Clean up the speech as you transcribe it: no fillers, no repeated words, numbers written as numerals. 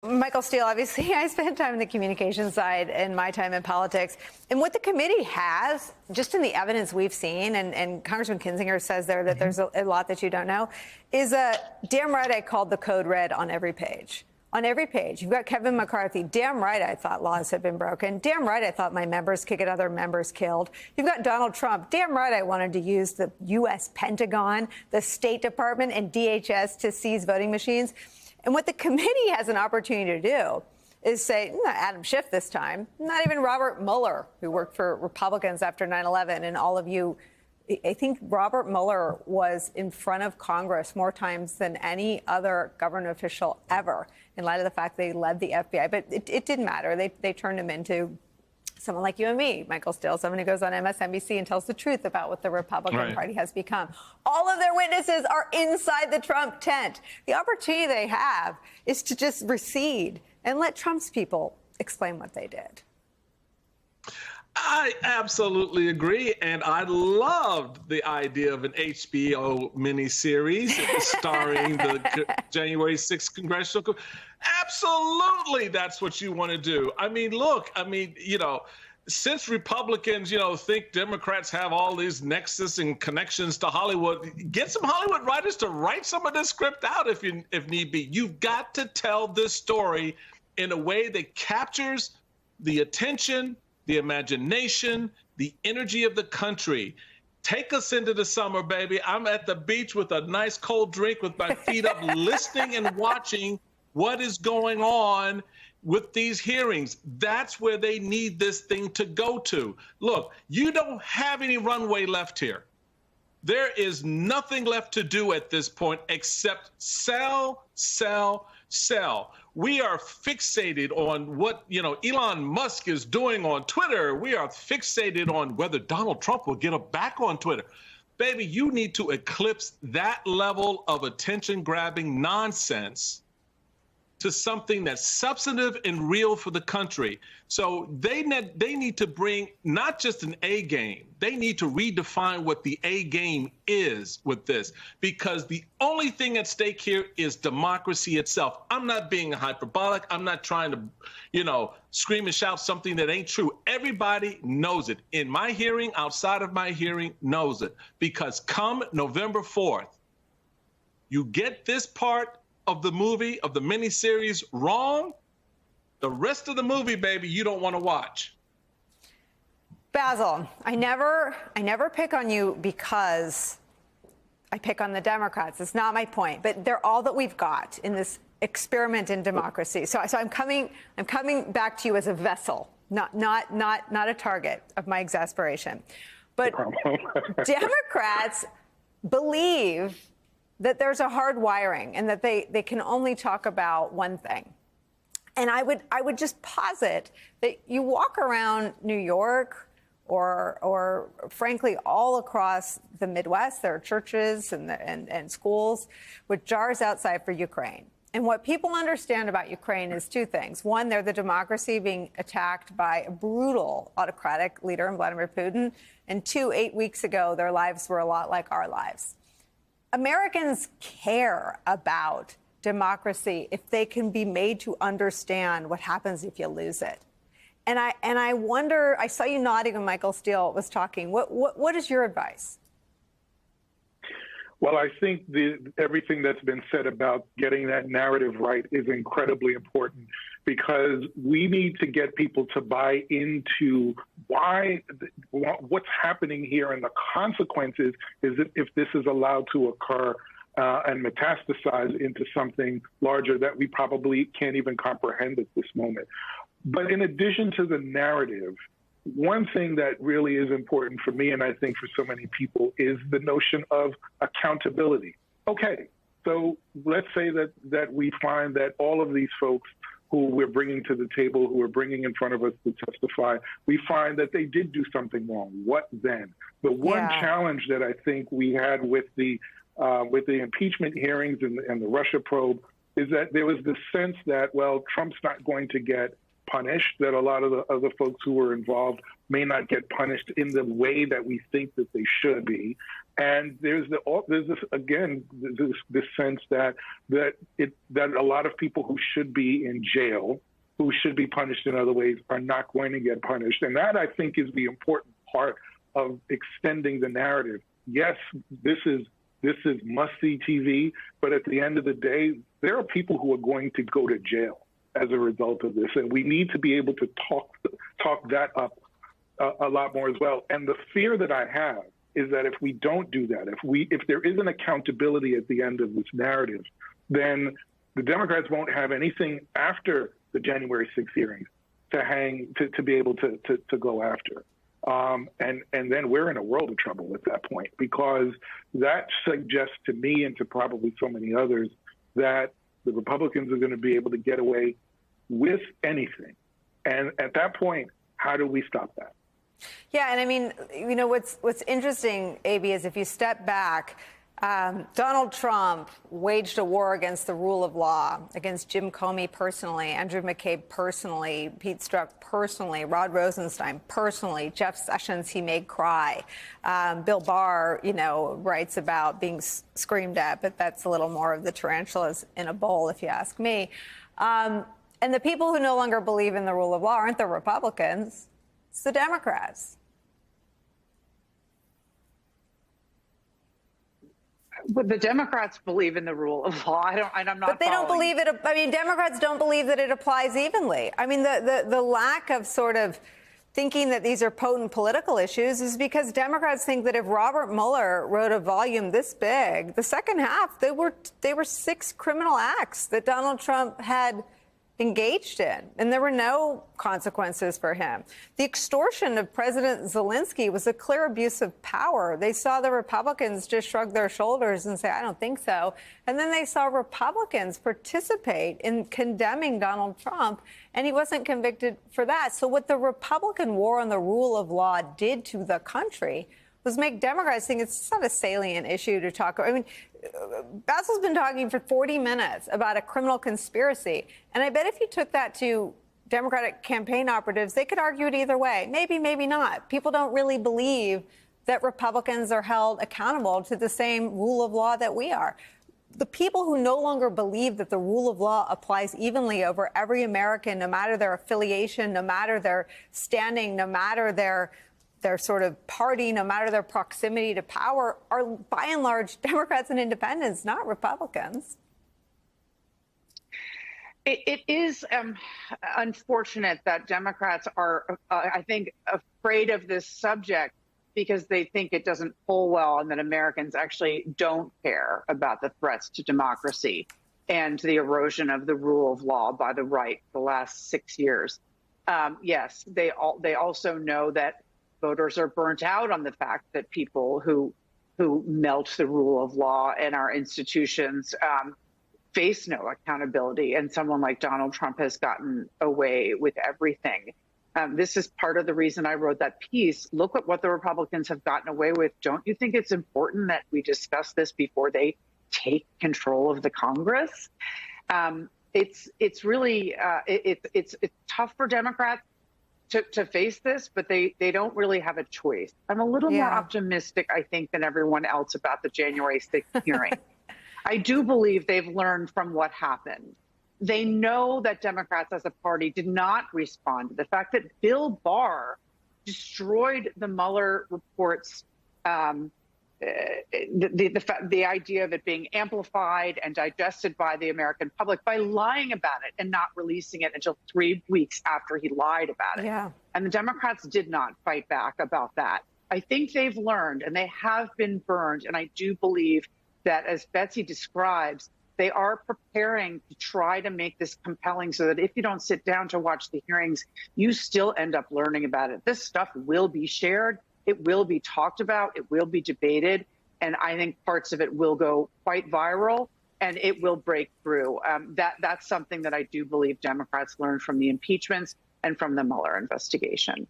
Michael Steele, obviously, I spent time in the communications side in my time in politics. And what the committee has, just in the evidence we've seen, and Congressman Kinzinger says there that there's a lot that you don't know, is damn right I called the code red on every page. On every page. You've got Kevin McCarthy. Damn right I thought laws had been broken. Damn right I thought my members could get other members killed. You've got Donald Trump. Damn right I wanted to use the U.S. Pentagon, the State Department, and DHS to seize voting machines. And what the committee has an opportunity to do is say, not Adam Schiff this time, not even Robert Mueller, who worked for Republicans after 9/11, and all of you. I think Robert Mueller was in front of Congress more times than any other government official ever, in light of the fact they led the FBI. But it didn't matter. They turned him into someone like you and me, Michael Steele, someone who goes on MSNBC and tells the truth about what the Republican Party has become. All of their witnesses are inside the Trump tent. The opportunity they have is to just recede and let Trump's people explain what they did. I absolutely agree, and I loved the idea of an HBO miniseries starring the January 6th congressional. Absolutely, that's what you want to do. I mean, look, since Republicans, think Democrats have all these nexus and connections to Hollywood, get some Hollywood writers to write some of this script out if need be. You've got to tell this story in a way that captures the attention, the imagination, the energy of the country. Take us into the summer, baby. I'm at the beach with a nice cold drink with my feet up, listening and watching what is going on with these hearings. That's where they need this thing to go to. Look, you don't have any runway left here. There is nothing left to do at this point except sell, sell, sell. We are fixated on what, Elon Musk is doing on Twitter. We are fixated on whether Donald Trump will get back on Twitter. Baby, you need to eclipse that level of attention-grabbing nonsense to something that's substantive and real for the country. So they need to bring not just an A game, they need to redefine what the A game is with this, because the only thing at stake here is democracy itself. I'm not being hyperbolic. I'm not trying to, scream and shout something that ain't true. Everybody knows it. In my hearing, outside of my hearing, knows it. Because come November 4th, you get this part of the movie, of the miniseries wrong, the rest of the movie, baby, you don't want to watch. Basil, I never pick on you because I pick on the Democrats. It's not my point, but they're all that we've got in this experiment in democracy. So I'm coming back to you as a vessel, not a target of my exasperation. But Democrats believe that there's a hard wiring and that they can only talk about one thing. And I would just posit that you walk around New York or frankly all across the Midwest, there are churches and schools with jars outside for Ukraine. And what people understand about Ukraine is two things. One, they're the democracy being attacked by a brutal autocratic leader in Vladimir Putin. And two, 8 weeks ago, their lives were a lot like our lives. Americans care about democracy if they can be made to understand what happens if you lose it. And I wonder, I saw you nodding when Michael Steele was talking. What is your advice? Well, I think everything that's been said about getting that narrative right is incredibly important, because we need to get people to buy into what's happening here and the consequences is if this is allowed to occur and metastasize into something larger that we probably can't even comprehend at this moment. But in addition to the narrative, one thing that really is important for me, and I think for so many people, is the notion of accountability. Okay, so let's say that we find that all of these folks who we're bringing to the table, who we're bringing in front of us to testify, we find that they did do something wrong. What then? The one challenge that I think we had with the impeachment hearings and the Russia probe is that there was this sense that, well, Trump's not going to get punished, that a lot of the other folks who were involved may not get punished in the way that we think that they should be. And there's this sense that a lot of people who should be in jail, who should be punished in other ways, are not going to get punished. And that, I think, is the important part of extending the narrative. Yes, this is must-see TV, but at the end of the day, there are people who are going to go to jail as a result of this, and we need to be able to talk that up a lot more as well. And the fear that I have is that if we don't do that, if there isn't accountability at the end of this narrative, then the Democrats won't have anything after the January 6th hearings to be able to go after. And then we're in a world of trouble at that point, because that suggests to me and to probably so many others that the Republicans are going to be able to get away with anything. And at that point, how do we stop that? Yeah, and I mean, you know, what's interesting, AB, is if you step back, Donald Trump waged a war against the rule of law, against Jim Comey personally, Andrew McCabe personally, Pete Strzok personally, Rod Rosenstein personally, Jeff Sessions he made cry. Bill Barr, you know, writes about being screamed at, but that's a little more of the tarantulas in a bowl, if you ask me. And the people who no longer believe in the rule of law aren't the Republicans, it's the Democrats. But the Democrats believe in the rule of law. I'm not. But they don't believe it. I mean, Democrats don't believe that it applies evenly. I mean, the lack of sort of thinking that these are potent political issues is because Democrats think that if Robert Mueller wrote a volume this big, the second half, they were 6 criminal acts that Donald Trump had engaged in, and there were no consequences for him. The extortion of President Zelensky was a clear abuse of power. They saw the Republicans just shrug their shoulders and say, I don't think so. And then they saw Republicans participate in condemning Donald Trump, and he wasn't convicted for that. So what the Republican war on the rule of law did to the country was make Democrats think it's not a salient issue to talk about. I mean, Basil's been talking for 40 minutes about a criminal conspiracy. And I bet if you took that to Democratic campaign operatives, they could argue it either way. Maybe, maybe not. People don't really believe that Republicans are held accountable to the same rule of law that we are. The people who no longer believe that the rule of law applies evenly over every American, no matter their affiliation, no matter their standing, no matter their sort of party, no matter their proximity to power, are by and large Democrats and independents, not Republicans. It is unfortunate that Democrats are, I think, afraid of this subject because they think it doesn't poll well and that Americans actually don't care about the threats to democracy and the erosion of the rule of law by the right the last 6 years. Yes, they also know that voters are burnt out on the fact that people who melt the rule of law and our institutions face no accountability. And someone like Donald Trump has gotten away with everything. This is part of the reason I wrote that piece. Look at what the Republicans have gotten away with. Don't you think it's important that we discuss this before they take control of the Congress? It's really it's tough for Democrats to face this, but they don't really have a choice. I'm a little more optimistic, I think, than everyone else about the January 6th hearing. I do believe they've learned from what happened. They know that Democrats as a party did not respond to the fact that Bill Barr destroyed the Mueller report's the idea of it being amplified and digested by the American public by lying about it and not releasing it until 3 weeks after he lied about it. Yeah. And the Democrats did not fight back about that. I think they've learned and they have been burned. And I do believe that, as Betsy describes, they are preparing to try to make this compelling so that if you don't sit down to watch the hearings, you still end up learning about it. This stuff will be shared. It will be talked about. It will be debated. And I think parts of it will go quite viral and it will break through. That's something that I do believe Democrats learned from the impeachments and from the Mueller investigation.